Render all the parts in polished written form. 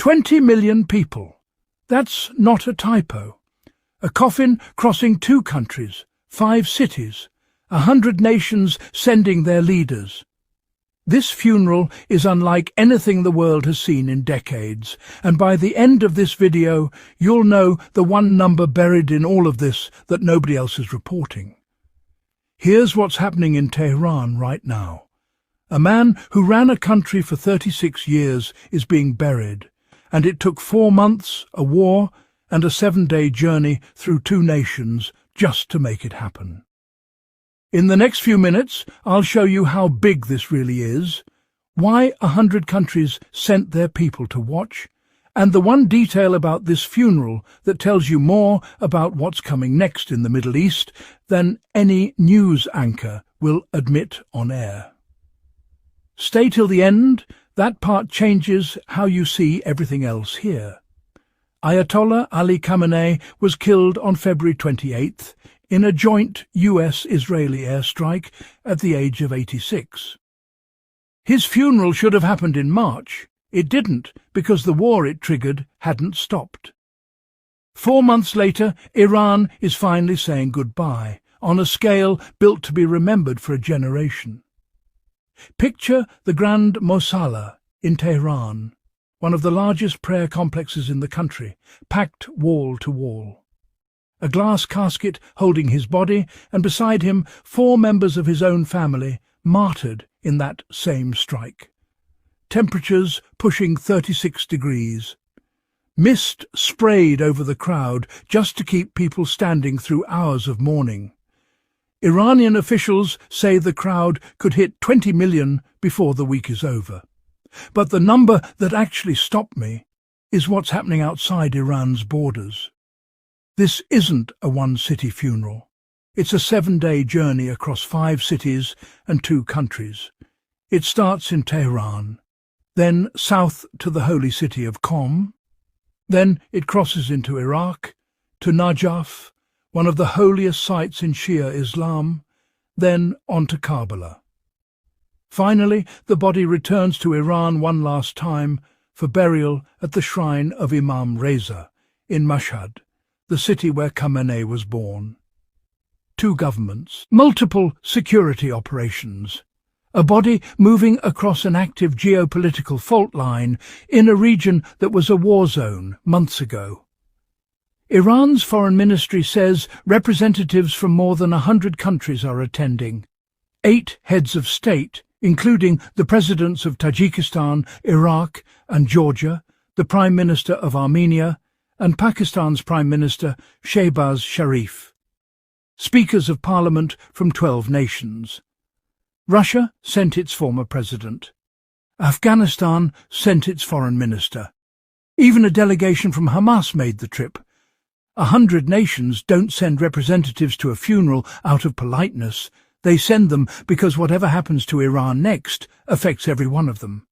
20 million people. That's not a typo. A coffin crossing 2 countries, 5 cities, 100 nations sending their leaders. This funeral is unlike anything the world has seen in decades, and by the end of this video, you'll know the one number buried in all of this that nobody else is reporting. Here's what's happening in Tehran right now. A man who ran a country for 36 years is being buried, and it took 4 months, a war, and a 7-day journey through 2 nations just to make it happen. In the next few minutes, I'll show you how big this really is, why 100 countries sent their people to watch, and the one detail about this funeral that tells you more about what's coming next in the Middle East than any news anchor will admit on air. Stay till the end. That part changes how you see everything else here. Ayatollah Ali Khamenei was killed on February 28th in a joint US-Israeli airstrike at the age of 86. His funeral should have happened in March. It didn't, because the war it triggered hadn't stopped. 4 months later, Iran is finally saying goodbye, on a scale built to be remembered for a generation. Picture the Grand Mosalla in Tehran, one of the largest prayer complexes in the country, packed wall to wall. A glass casket holding his body, and beside him 4 members of his own family, martyred in that same strike. Temperatures pushing 36 degrees. Mist sprayed over the crowd just to keep people standing through hours of mourning. Iranian officials say the crowd could hit 20 million before the week is over. But the number that actually stopped me is what's happening outside Iran's borders. This isn't a one-city funeral. It's a 7-day journey across 5 cities and 2 countries. It starts in Tehran, then south to the holy city of Qom. Then it crosses into Iraq, to Najaf, one of the holiest sites in Shia Islam, then on to Karbala. Finally, the body returns to Iran one last time for burial at the shrine of Imam Reza in Mashhad, the city where Khamenei was born. 2 governments, multiple security operations, a body moving across an active geopolitical fault line in a region that was a war zone months ago. Iran's foreign ministry says representatives from more than 100 countries are attending. 8 heads of state, including the presidents of Tajikistan, Iraq and Georgia, the Prime Minister of Armenia, and Pakistan's Prime Minister Shehbaz Sharif. Speakers of Parliament from 12 nations. Russia sent its former president. Afghanistan sent its foreign minister. Even a delegation from Hamas made the trip. 100 nations don't send representatives to a funeral out of politeness. They send them because whatever happens to Iran next affects every one of them.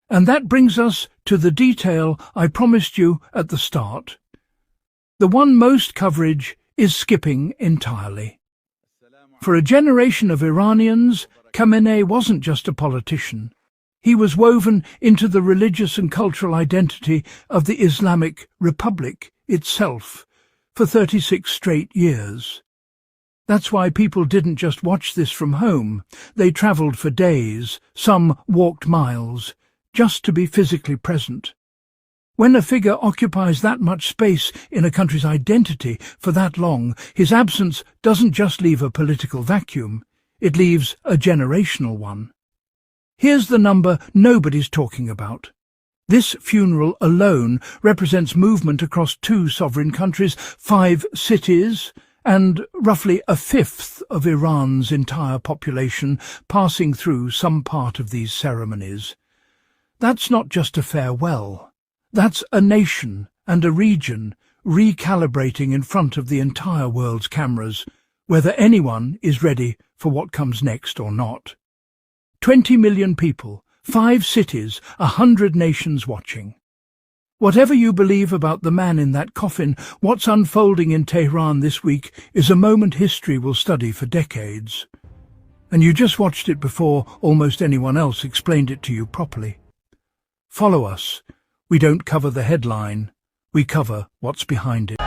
And that brings us to the detail I promised you at the start. The one most coverage is skipping entirely. For a generation of Iranians, Khamenei wasn't just a politician. He was woven into the religious and cultural identity of the Islamic Republic itself for 36 straight years. That's why people didn't just watch this from home. They travelled for days, some walked miles, just to be physically present. When a figure occupies that much space in a country's identity for that long, his absence doesn't just leave a political vacuum, it leaves a generational one. Here's the number nobody's talking about. This funeral alone represents movement across 2 sovereign countries, 5 cities, and roughly 1/5 of Iran's entire population passing through some part of these ceremonies. That's not just a farewell. That's a nation and a region recalibrating in front of the entire world's cameras, whether anyone is ready for what comes next or not. 20 million people, 5 cities, 100 nations watching. Whatever you believe about the man in that coffin, what's unfolding in Tehran this week is a moment history will study for decades. And you just watched it before almost anyone else explained it to you properly. Follow us. We don't cover the headline, we cover what's behind it.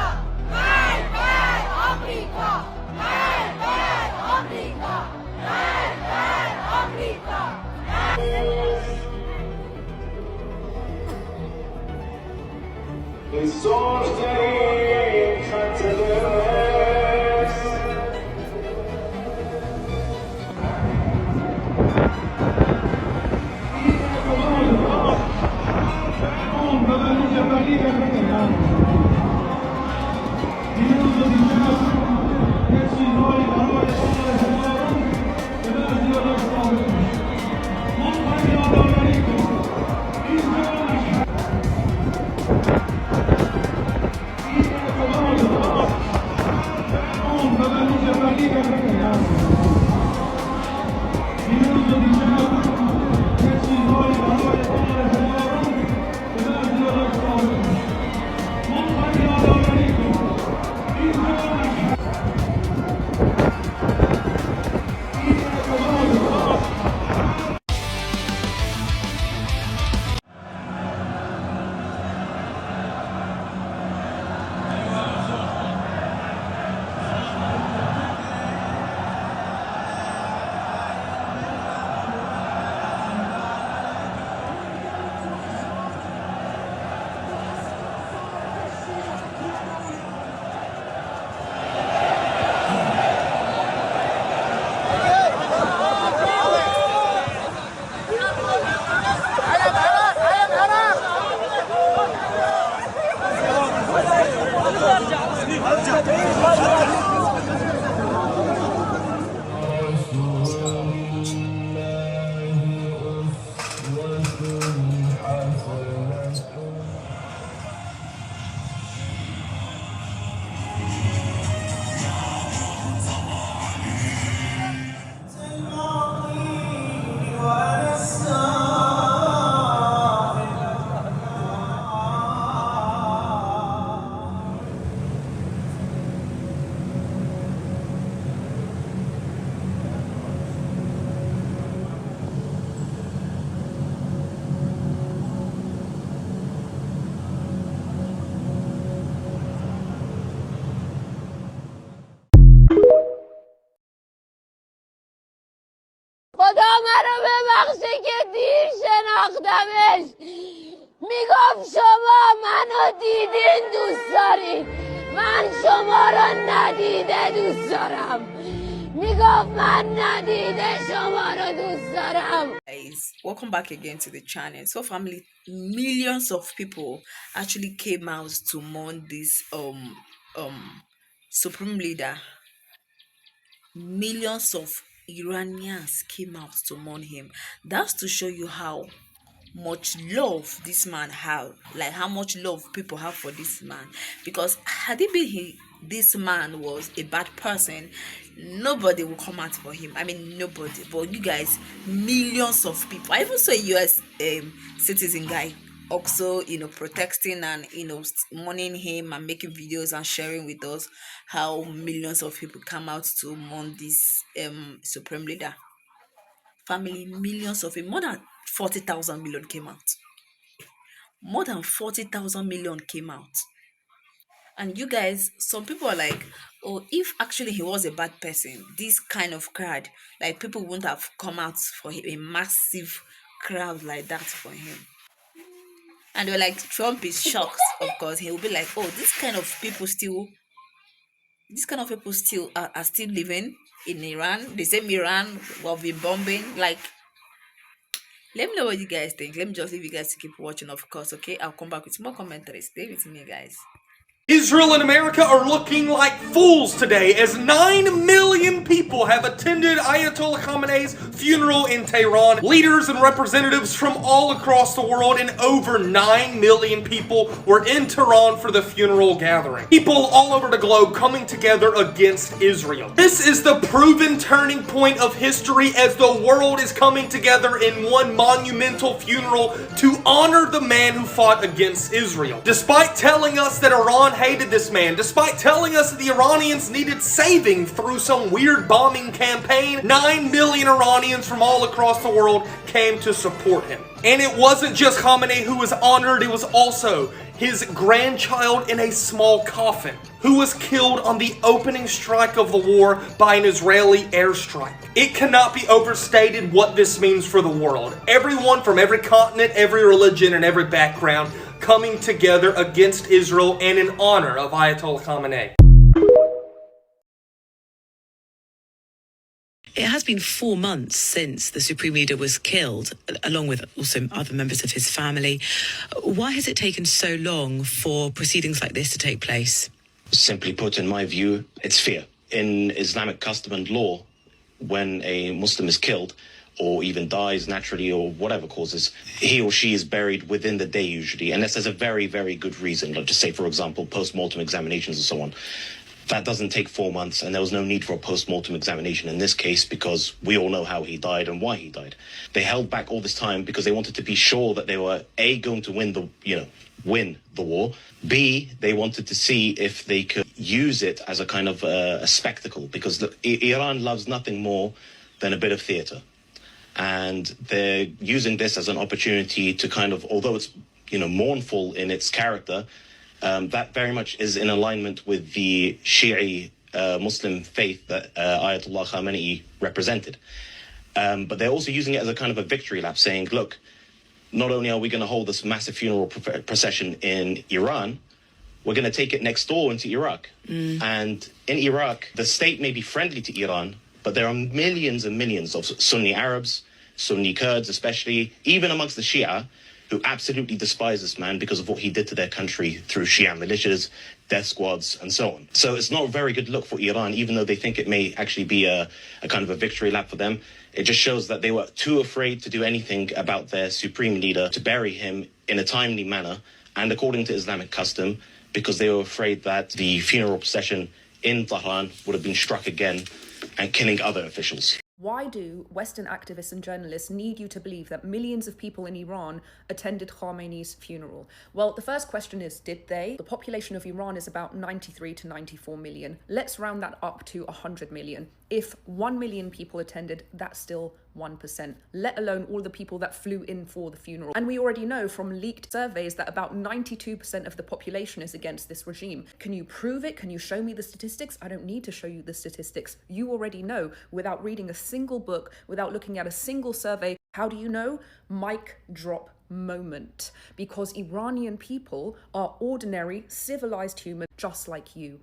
خدا منو ببخشه که دیر شناختمش. میگفت شما منو دیدین دوست دارین، من شما رو ندیده دوست دارم. میگفت من ندیده شما رو دوست دارم. Guys, welcome back again to the channel. So family, millions of people actually came out to mourn this supreme leader. Millions of Iranians came out to mourn him. That's to show you how much love this man have, like how much love people have for this man. Because had it been this man was a bad person, nobody will come out for him. I mean, nobody. But you guys, millions of people. I even saw a US citizen guy also, protesting and mourning him and making videos and sharing with us how millions of people come out to mourn this supreme leader. Family, millions of people, more than 40,000 million came out. More than 40,000 million came out. And you guys, some people are like, oh, if actually he was a bad person, this kind of crowd, like people wouldn't have come out for him, a massive crowd like that for him. And they're like, Trump is shocked, of course. He will be like, oh, this kind of people still are still living in Iran. The same Iran will be bombing. Like, let me know what you guys think. Let me just leave you guys to keep watching, of course, okay? I'll come back with more commentaries. Stay with me, guys. Israel and America are looking like fools today as 9 million people have attended Ayatollah Khamenei's funeral in Tehran. Leaders and representatives from all across the world and over 9 million people were in Tehran for the funeral gathering. People all over the globe coming together against Israel. This is the proven turning point of history as the world is coming together in one monumental funeral to honor the man who fought against Israel. Despite telling us that Iran hated this man. Despite telling us that the Iranians needed saving through some weird bombing campaign, 9 million Iranians from all across the world came to support him. And it wasn't just Khamenei who was honored, it was also his grandchild in a small coffin, who was killed on the opening strike of the war by an Israeli airstrike. It cannot be overstated what this means for the world. Everyone from every continent, every religion, and every background coming together against Israel and in honor of Ayatollah Khamenei. It has been 4 months since the Supreme Leader was killed, along with also other members of his family. Why has it taken so long for proceedings like this to take place? Simply put, in my view, it's fear. In Islamic custom and law, when a Muslim is killed, or even dies naturally or whatever causes, he or she is buried within the day usually, unless there's a very, very good reason, like just say, for example, post-mortem examinations and so on. That doesn't take 4 months, and there was no need for a post-mortem examination in this case because we all know how he died and why he died. They held back all this time because they wanted to be sure that they were A, going to win the war, B, they wanted to see if they could use it as a kind of a spectacle, because Iran loves nothing more than a bit of theater. And they're using this as an opportunity to kind of, although it's, mournful in its character, that very much is in alignment with the Shi'i Muslim faith that Ayatollah Khamenei represented. But they're also using it as a kind of a victory lap, saying, look, not only are we going to hold this massive funeral procession in Iran, we're going to take it next door into Iraq. And in Iraq, the state may be friendly to Iran, but there are millions and millions of Sunni Arabs, Sunni Kurds especially, even amongst the Shia, who absolutely despise this man because of what he did to their country through Shia militias, death squads, and so on. So it's not a very good look for Iran, even though they think it may actually be a kind of a victory lap for them. It just shows that they were too afraid to do anything about their supreme leader, to bury him in a timely manner and according to Islamic custom, because they were afraid that the funeral procession in Tehran would have been struck again and killing other officials. Why do Western activists and journalists need you to believe that millions of people in Iran attended Khamenei's funeral? Well, the first question is, did they? The population of Iran is about 93 to 94 million. Let's round that up to 100 million. If 1 million people attended, that's still 1%, let alone all the people that flew in for the funeral. And we already know from leaked surveys that about 92% of the population is against this regime. Can you prove it? Can you show me the statistics? I don't need to show you the statistics. You already know without reading a single book, without looking at a single survey. How do you know? Mic drop moment. Because Iranian people are ordinary, civilized humans just like you.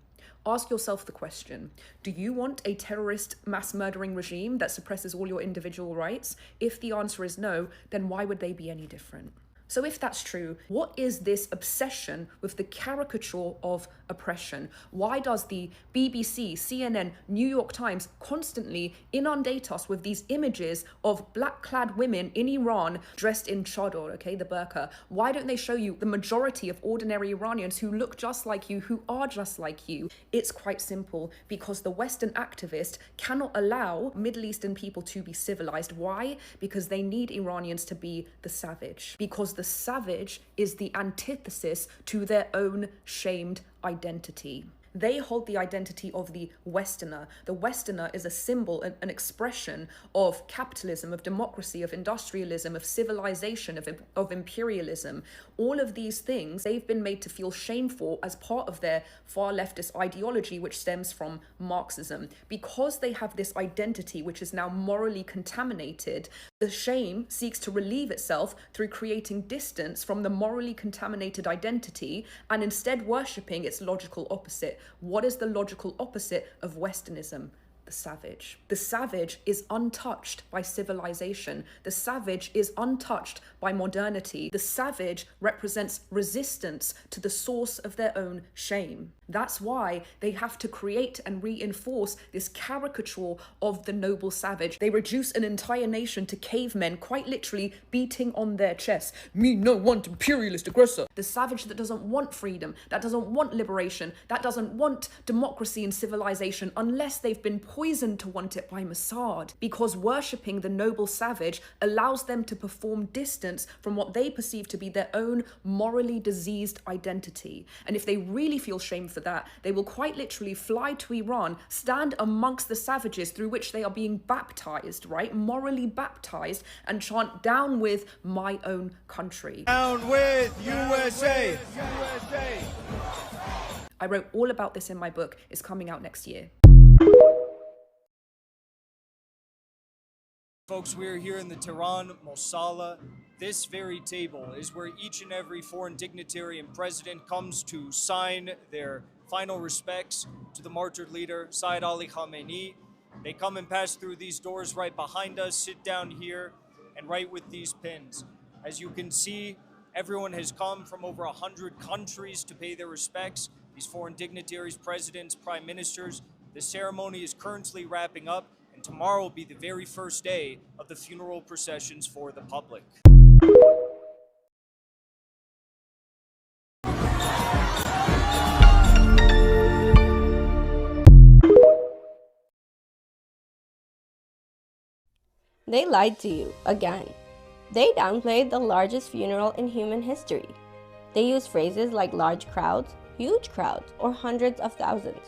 Ask yourself the question, do you want a terrorist mass murdering regime that suppresses all your individual rights? If the answer is no, then why would they be any different? So if that's true, what is this obsession with the caricature of oppression? Why does the BBC, CNN, New York Times constantly inundate us with these images of black-clad women in Iran dressed in chador, okay, the burqa? Why don't they show you the majority of ordinary Iranians who look just like you, who are just like you? It's quite simple, because the Western activist cannot allow Middle Eastern people to be civilized. Why? Because they need Iranians to be the savage. Because the savage is the antithesis to their own shamed identity. They hold the identity of the Westerner. The Westerner is a symbol, an expression of capitalism, of democracy, of industrialism, of civilization, of imperialism. All of these things they've been made to feel shame for as part of their far leftist ideology, which stems from Marxism. Because they have this identity which is now morally contaminated, the shame seeks to relieve itself through creating distance from the morally contaminated identity and instead worshipping its logical opposite. What is the logical opposite of Westernism? The savage. The savage is untouched by civilization. The savage is untouched by modernity. The savage represents resistance to the source of their own shame. That's why they have to create and reinforce this caricature of the noble savage. They reduce an entire nation to cavemen, quite literally beating on their chests. Me no want imperialist aggressor. The savage that doesn't want freedom, that doesn't want liberation, that doesn't want democracy and civilization unless they've been poisoned to want it by Mossad, because worshipping the noble savage allows them to perform distance from what they perceive to be their own morally diseased identity. And if they really feel shame for that, they will quite literally fly to Iran, stand amongst the savages through which they are being baptized, right? Morally baptized, and chant "Down with my own country." Down with USA! USA! I wrote all about this in my book. It's coming out next year. Folks, we're here in the Tehran Mosala. This very table is where each and every foreign dignitary and president comes to sign their final respects to the martyred leader, Ayatollah Khamenei. They come and pass through these doors right behind us, sit down here, and write with these pins. As you can see, everyone has come from over 100 countries to pay their respects. These foreign dignitaries, presidents, prime ministers. The ceremony is currently wrapping up, and tomorrow will be the very first day of the funeral processions for the public. They lied to you, again. They downplayed the largest funeral in human history. They used phrases like large crowds, huge crowds, or hundreds of thousands.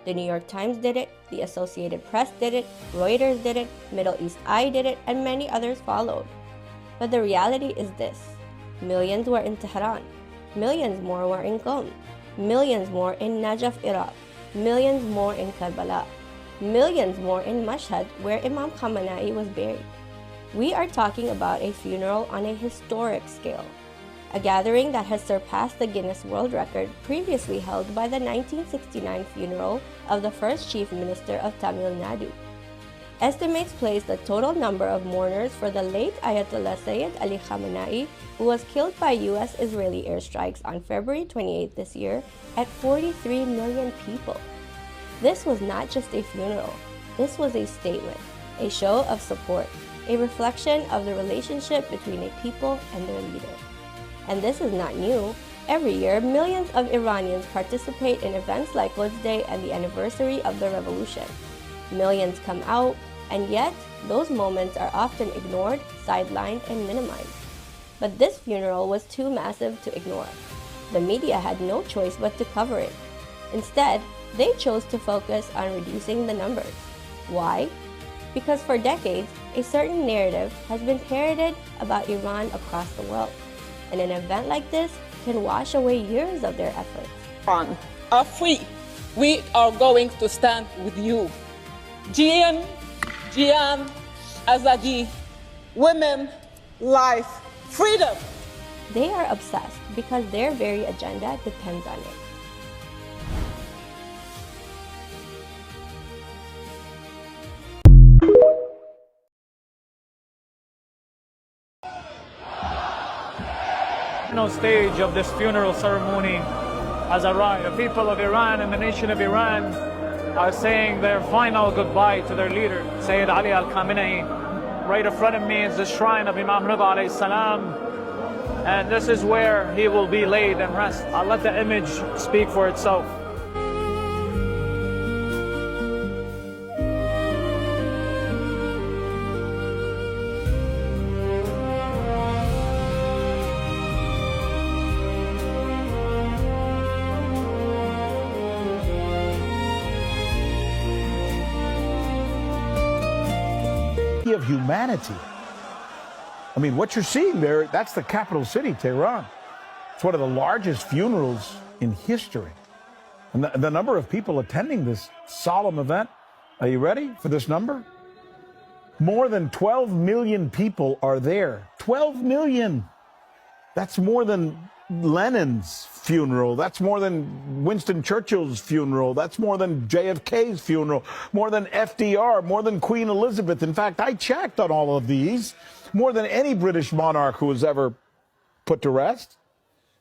The New York Times did it, the Associated Press did it, Reuters did it, Middle East Eye did it, and many others followed. But the reality is this: millions were in Tehran, millions more were in Qom, millions more in Najaf, Iraq, millions more in Karbala, millions more in Mashhad, where Imam Khamenei was buried. We are talking about a funeral on a historic scale, a gathering that has surpassed the Guinness World Record previously held by the 1969 funeral of the first Chief Minister of Tamil Nadu. Estimates place the total number of mourners for the late Ayatollah Sayyid Ali Khamenei, who was killed by US-Israeli airstrikes on February 28 this year, at 43 million people. This was not just a funeral. This was a statement, a show of support, a reflection of the relationship between a people and their leader. And this is not new. Every year, millions of Iranians participate in events like Quds Day and the anniversary of the revolution. Millions come out, and yet those moments are often ignored, sidelined, and minimized. But this funeral was too massive to ignore. The media had no choice but to cover it. Instead, they chose to focus on reducing the numbers. Why? Because for decades, a certain narrative has been parroted about Iran across the world. And an event like this can wash away years of their efforts. Iran are free. We are going to stand with you. Jian, Azadi, women, life, freedom. They are obsessed because their very agenda depends on it. Stage of this funeral ceremony has arrived. The people of Iran and the nation of Iran are saying their final goodbye to their leader, Sayyid Ali al-Khamenei. Right in front of me is the shrine of Imam Rida alayhi salam, and this is where he will be laid and rest. I'll let the image speak for itself. Of humanity. I mean, what you're seeing there, that's the capital city, Tehran. It's one of the largest funerals in history. And the number of people attending this solemn event, are you ready for this number? More than 12 million people are there. 12 million! That's more than Lenin's funeral. That's more than Winston Churchill's funeral. That's more than JFK's funeral. More than FDR. More than Queen Elizabeth. In fact, I checked on all of these. More than any British monarch who was ever put to rest.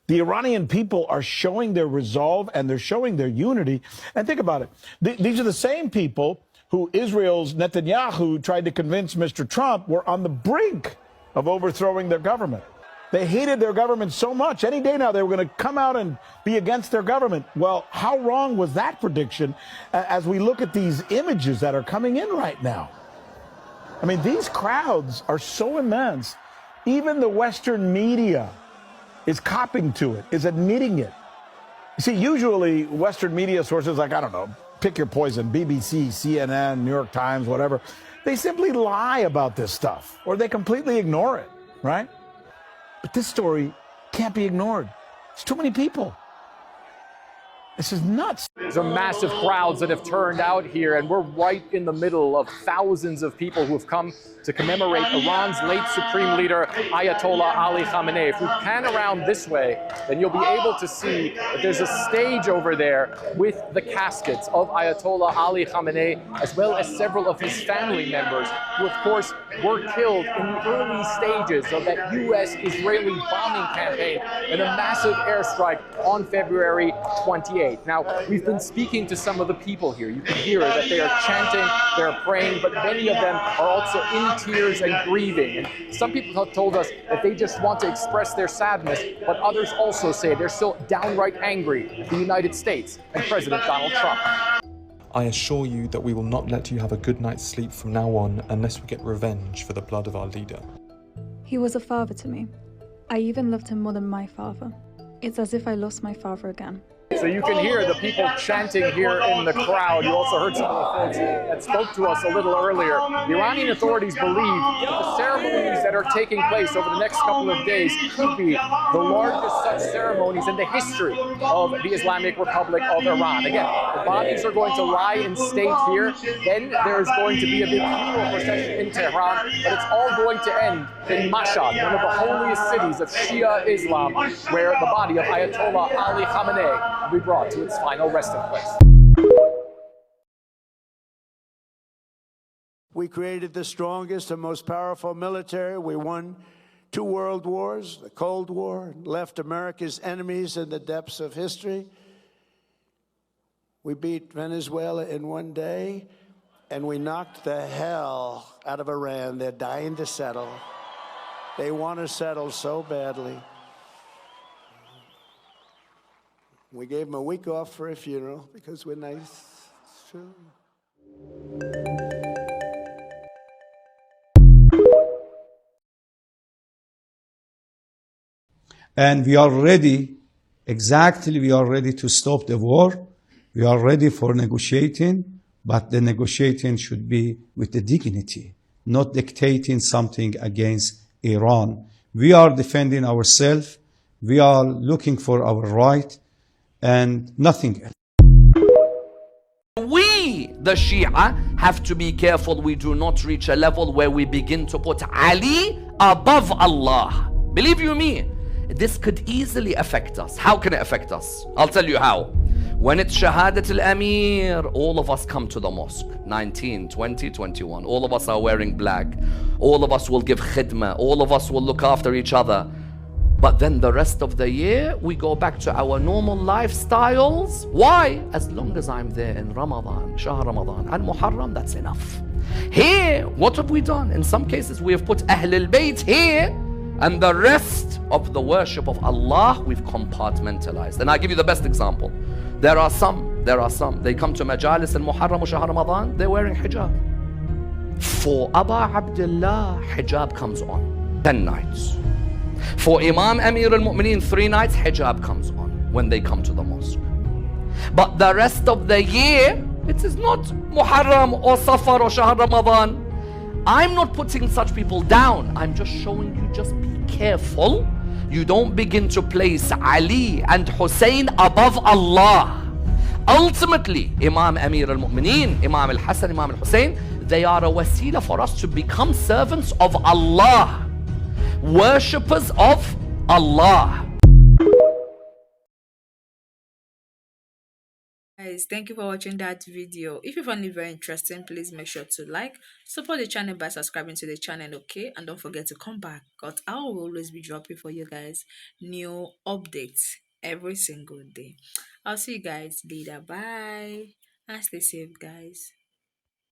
The Iranian people are showing their resolve and they're showing their unity. And think about it. These are the same people who Israel's Netanyahu tried to convince Mr. Trump were on the brink of overthrowing their government. They hated their government so much. Any day now, they were going to come out and be against their government. Well, how wrong was that prediction as we look at these images that are coming in right now? I mean, these crowds are so immense. Even the Western media is copying to it, is admitting it. You see, usually Western media sources like, I don't know, pick your poison, BBC, CNN, New York Times, whatever, they simply lie about this stuff or they completely ignore it, right? But this story can't be ignored. It's too many people. This is nuts. These are massive crowds that have turned out here, and we're right in the middle of thousands of people who have come to commemorate Iran's late supreme leader, Ayatollah Ali Khamenei. If we pan around this way, then you'll be able to see that there's a stage over there with the caskets of Ayatollah Ali Khamenei, as well as several of his family members, who, of course, were killed in the early stages of that U.S.-Israeli bombing campaign in a massive airstrike on February 28th. Now, we've been speaking to some of the people here. You can hear that they are chanting, they're praying, but many of them are also in tears and grieving. And some people have told us that they just want to express their sadness, but others also say they're still downright angry at the United States and President Donald Trump. I assure you that we will not let you have a good night's sleep from now on unless we get revenge for the blood of our leader. He was a father to me. I even loved him more than my father. It's as if I lost my father again. So you can hear the people chanting here in the crowd. You also heard some of the folks that spoke to us a little earlier. The Iranian authorities believe that the ceremonies that are taking place over the next couple of days could be the largest such ceremonies in the history of the Islamic Republic of Iran. Again, the bodies are going to lie in state here. Then there's going to be a big funeral procession in Tehran, but it's all going to end in Mashhad, one of the holiest cities of Shia Islam, where the body of Ayatollah Ali Khamenei will be brought to its final resting place. We created the strongest and most powerful military. We won 2 world wars, the Cold War, left America's enemies in the depths of history. We beat Venezuela in 1 day, and we knocked the hell out of Iran. They're dying to settle. They want to settle so badly. We gave them a week off for a funeral because we're nice. Sure. And we are ready, we are ready to stop the war. We are ready for negotiating, but the negotiating should be with the dignity, not dictating something against Iran. We are defending ourselves. We are looking for our right and nothing else. We, the Shia, have to be careful we do not reach a level where we begin to put Ali above Allah. Believe you me, this could easily affect us. How can it affect us? I'll tell you how. When it's Shahadat al-Amir, all of us come to the mosque. 19, 20, 21. All of us are wearing black. All of us will give khidmah. All of us will look after each other. But then the rest of the year, we go back to our normal lifestyles. Why? As long as I'm there in Ramadan, Shahr Ramadan, and Muharram, that's enough. Here, what have we done? In some cases, we have put Ahl al-Bayt here, and the rest of the worship of Allah, we've compartmentalized. And I'll give you the best example. There are some, they come to Majalis al-Muharram or Shahr Ramadan, they're wearing hijab. For Aba Abdullah, hijab comes on 10 nights. For Imam Amir al-Mu'mineen, 3 nights, hijab comes on when they come to the mosque. But the rest of the year, it is not Muharram or Safar or Shahr Ramadan. I'm not putting such people down. I'm just showing you, just be careful. You don't begin to place Ali and Hussein above Allah. Ultimately, Imam Amir al-Mu'mineen, Imam al-Hassan, Imam al-Hussein, they are a wasila for us to become servants of Allah. Worshippers of Allah. Guys, thank you for watching that video. If you found it very interesting, please make sure to like, support the channel by subscribing to the channel, okay? And don't forget to come back, because I will always be dropping for you guys new updates every single day. I'll see you guys later. Bye, and stay safe, guys.